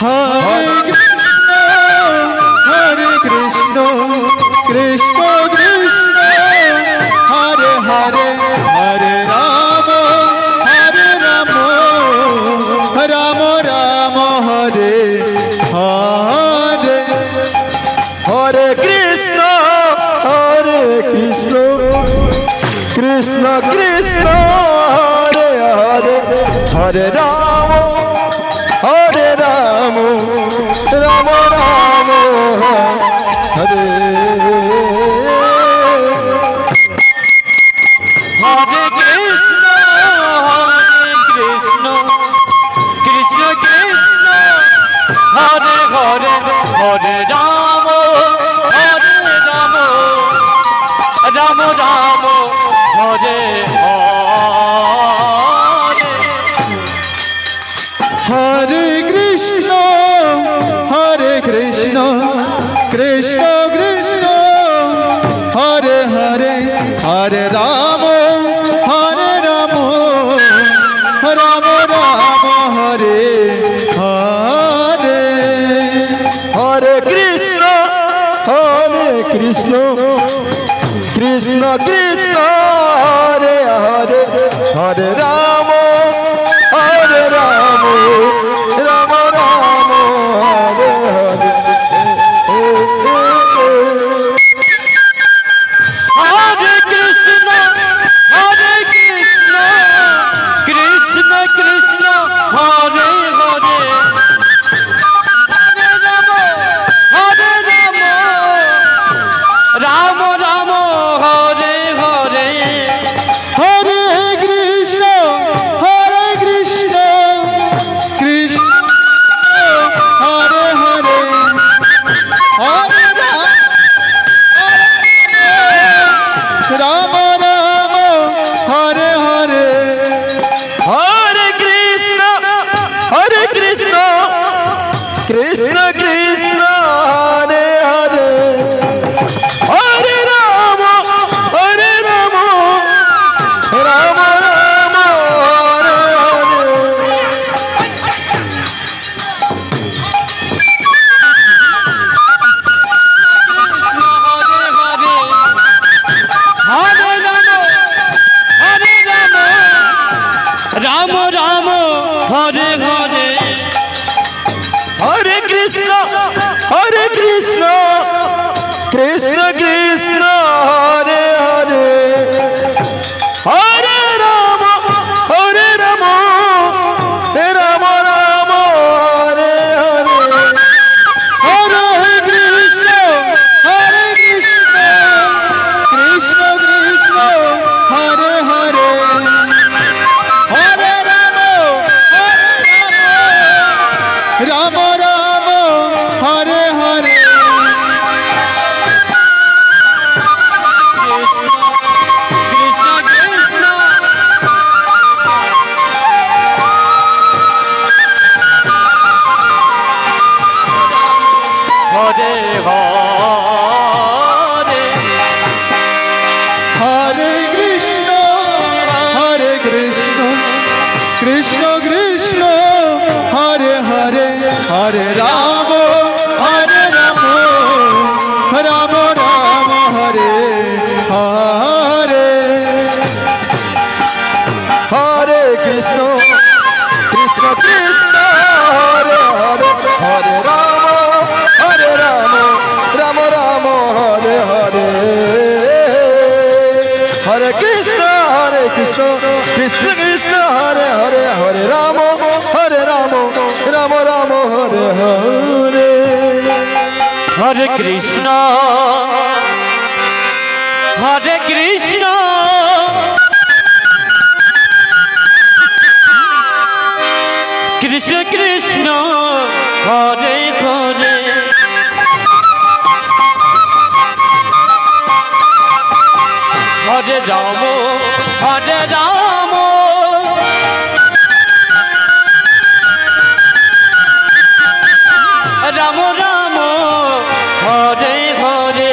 Hare Krishna, Krishna Krishna, Hare Hare, Hare Rama, Hare Rama, Rama Rama, Hare Hare. Hare Krishna, Krishna Krishna, Hare Hare, Hare Rama, Hare Rama, Rama Rama, Hare Hare Krishna, Krishna Krishna, Hare Hare, Hare Rama, Hare Rama, Rama Rama, Hare Hare. Hare Krishna, Krishna Krishna, Hare Hare, Hare Rama, Hare Rama, Rama Rama, Hare Hare. Hare Krishna, Krishna Krishna, Hare Hare, Hare Rama, Hare Rama, Rama Rama, Hare Hare. Hare Krishna, Krishna Krishna, Hare Hare, Hare Rama, Hare Rama, Rama Rama, Hare Hare. Hare Krishna, Krishna Hare Hare, Hare Rama Rama, Hare Hare. Hare Krishna, Krishna Krishna, Hare Hare, Hare Rama, Rama Rama, Hare Hare. Hare Rama, Rama, Hare Hare. Hare Krishna, Krishna Krishna, Hare Hare, Hare Rama, Rama Rama, Hare Hare. Hare Krishna, Krishna Krishna, Hare Hare, Hare Rama, Rama Rama, Hare Hare. Krishna Krishna, Hare Hare. Hare Krishna, Krishna Krishna, Hare Hare, Hare Rama, Hare Rama, Rama Rama, Hare Hare. Hare Krishna, Krishna Krishna, Hare Hare, Hare Rama, Hare Rama, Rama Rama, Hare Hare. Hare Krishna, Krishna Krishna, Hare Hare, Hare Rama, Rama Rama, Hare Hare. Hare Krishna, Krishna Krishna, Hare Hare. Hare Rama, Hare Rama, Rama Rama, Hare Hare.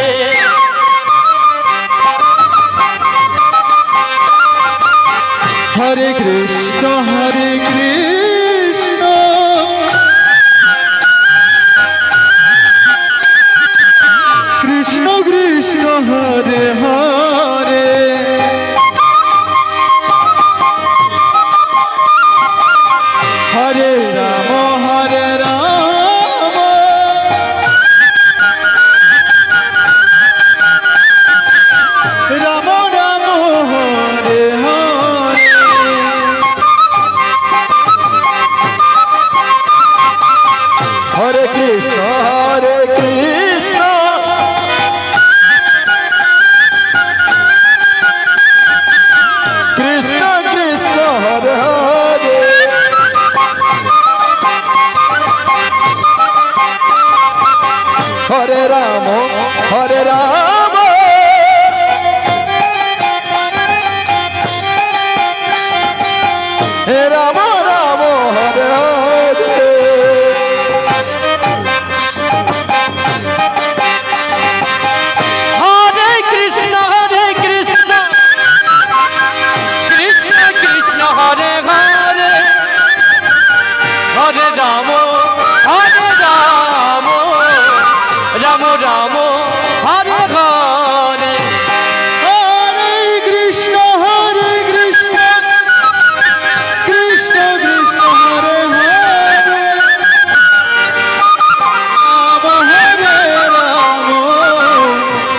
Hare Krishna, Hare Ram Hare Ram Ram Ram Hare Hare Hare Krishna Krishna Krishna Hare Hare Hare Ram Hare Ram hey Ram Ram Hare Hare Hare Krishna Krishna Krishna Hare Hare Hare Ram Ram Ram Hare Hare Hare Krishna Krishna Krishna Hare Hare Ram Hare Ram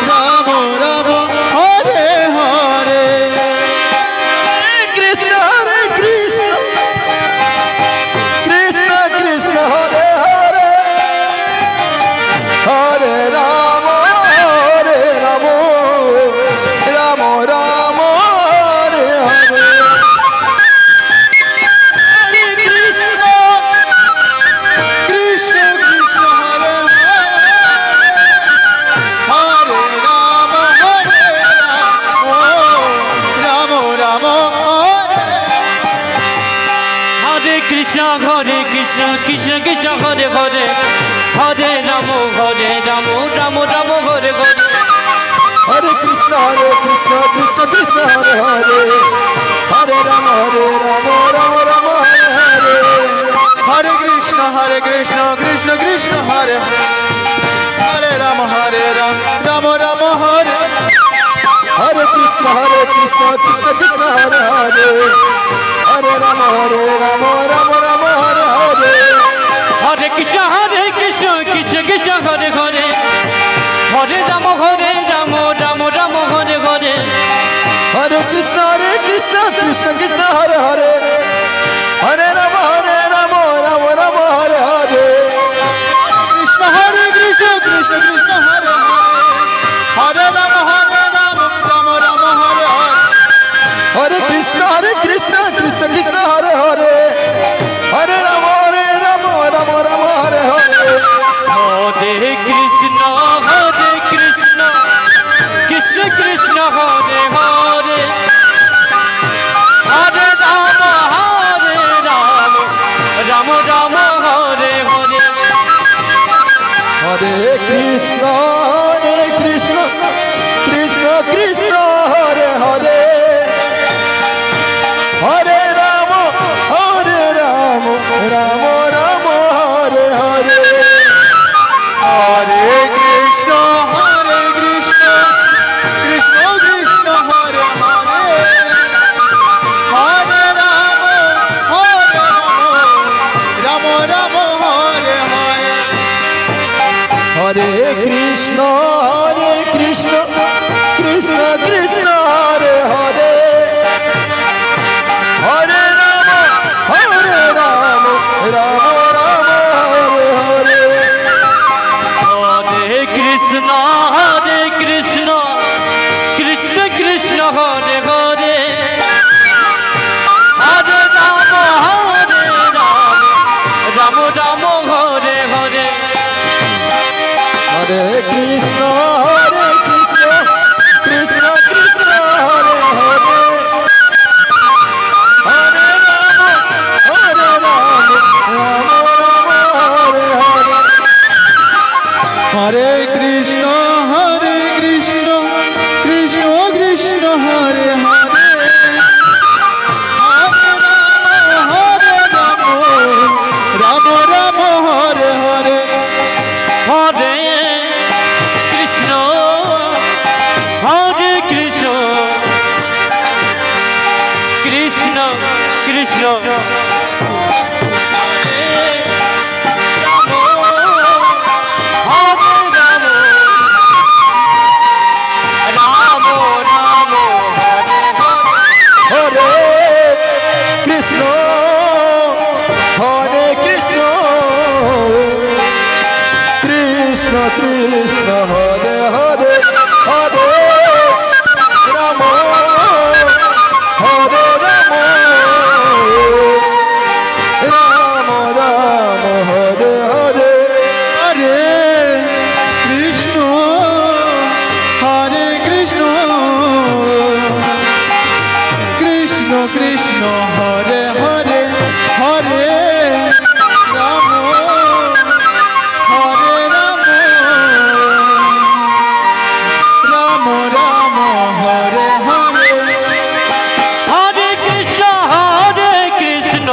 Ram Ram Hare Hare Krishna Krishna Krishna Krishna Hare Hare Hare Ram Ram Ram Hare Hare Krishna Krishna Krishna Hare Hare Ram Ram Ram Hare Krishna Krishna Krishna Hare Hare Hare Ram Ram Ram Hare Hare Hare Krishna Krishna Krishna Hare Hare Hare Ram Ram Ram Hare Hare Hare Krishna Krishna Krishna Hare Hare Ram Ram Ram Hare Hare Krishna Krishna Krishna Hare Hare Hare Ram Ram Ram Hare Hare Hare Krishna Krishna Hare Hare Hare Ram Ram Hare Hare Hare Krishna Krishna Krishna Hare Hare Hare Ram Ram Ram Hare Hare Krishna Krishna Krishna Hare Hare Ram Ram Hare Hare Hare Krishna Krishna Hare Hare Hare Ram Ram Ram Hare Hare Hare Krishna Krishna Krishna Hare Hare Hare Ram Ram Ram Hare Hare Hare Krishna Krishna Krishna Hare Hare Hare Ram Ram Ram Hare Hare Hare Krishna Krishna Krishna Hare Hare Hare Ram Ram Hare Hare Hare Krishna Krishna Krishna Hare Hare Hare Ram Ram Ram Hare Hare Hare Krishna Krishna Krishna Hare Hare Hare Ram Ram Hare Hare Hare Krishna Krishna Krishna Krishna Hare Hare Hare Ram Hare Ram Ram Ram Hare Hare Hare Krishna Hare Krishna Krishna Krishna Hare Hare Hare Ram Hare Ram Ram Ram Hare Hare Hare Krishna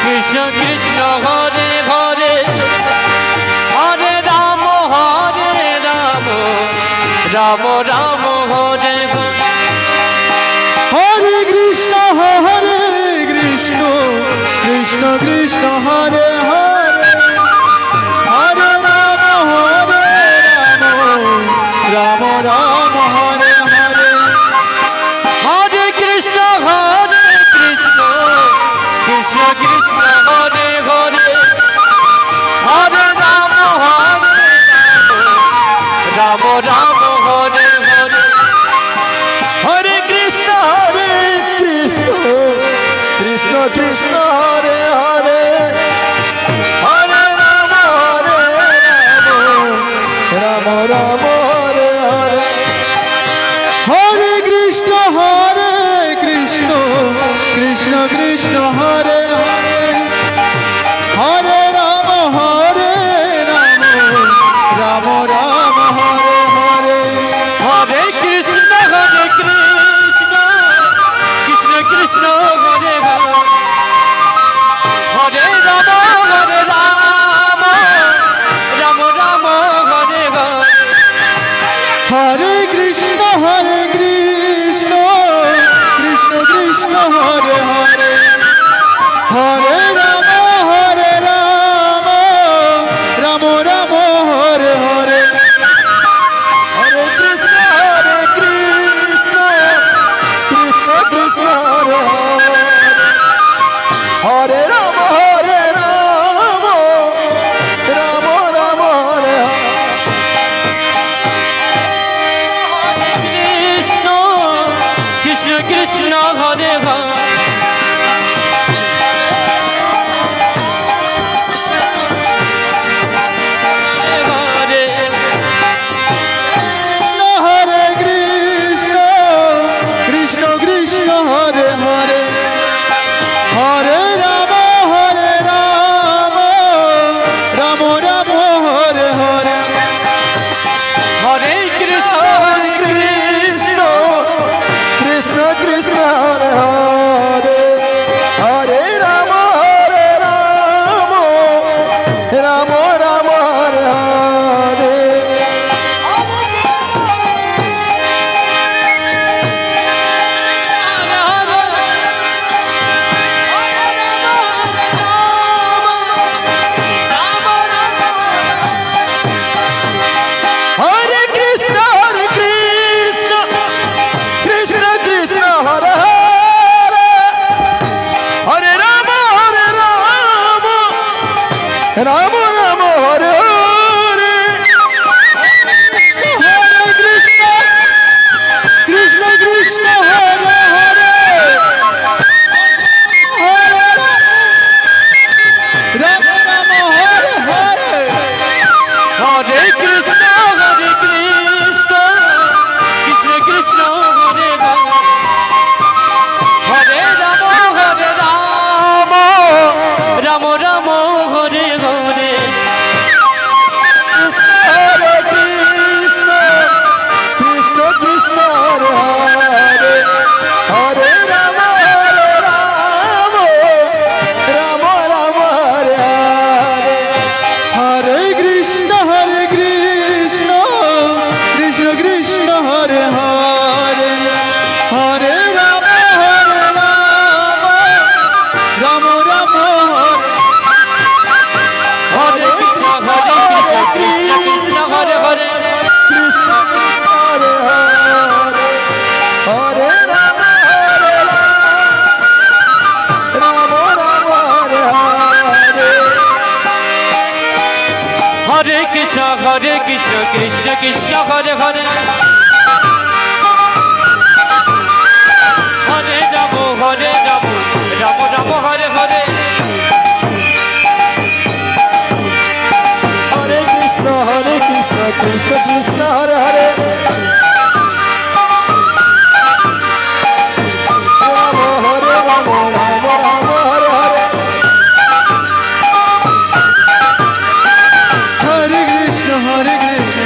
Krishna Krishna Hare Hare Hare Ram Ram Ram Hare Hare Hare Krishna Krishna Krishna Hare Hare Hare Ram Ram Ram Hare Hare Hare Krishna Krishna Krishna Hare Hare Hare Ram Ram Ram Hare Hare Hare Krishna Krishna Krishna Hare Hare Hare Ram Ram Ram Hare Hare Hare Krishna Krishna Krishna Hare Hare Hare Ram Ram Ram Hare Hare Hare Krishna Krishna Krishna Hare Hare Hare Ram Ram Ram Hare Hare Hare Krishna Krishna Krishna Hare Hare Hare Ram Ram Ram Hare Hare Hare Krishna Krishna Krishna Hare Hare Hare Ram Ram Ram Hare Hare Krishna Krishna Hare Hare Hare Hare Krishna Krishna Hare Hare Hare Ram Ram Ram Hare Hare Hare Krishna Krishna Krishna Hare Hare Hare Ram Ram Ram Hare Hare Hare Krishna Krishna Krishna Hare Hare Hare Ram Ram Ram Hare Hare Hare Krishna Krishna Hare Hare Hare Ram Ram Hare Hare Hare Krishna Krishna Krishna Hare Hare Hare Ram Ram Ram Hare Hare Hare Krishna Krishna Hare Hare Hare Ram Ram Ram Hare Hare Hare Krishna Krishna Krishna Krishna Hare Hare Hare Ram Ram Ram Hare Hare Hare Krishna Krishna Krishna Hare Hare Ram Hare Ram Ram Ram Hare Hare Hare Krishna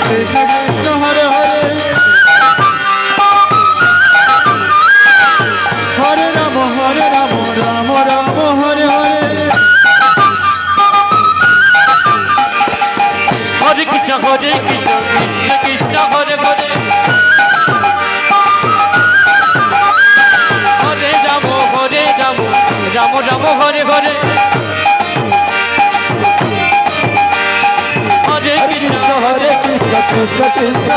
Krishna Krishna Hare Hare Hare Ram Ram Ram Hare Hare Hare Krishna Krishna Krishna Hare Hare Hare Ram Ram Ram Hare Hare Hare Hare Krishna Krishna Krishna Krishna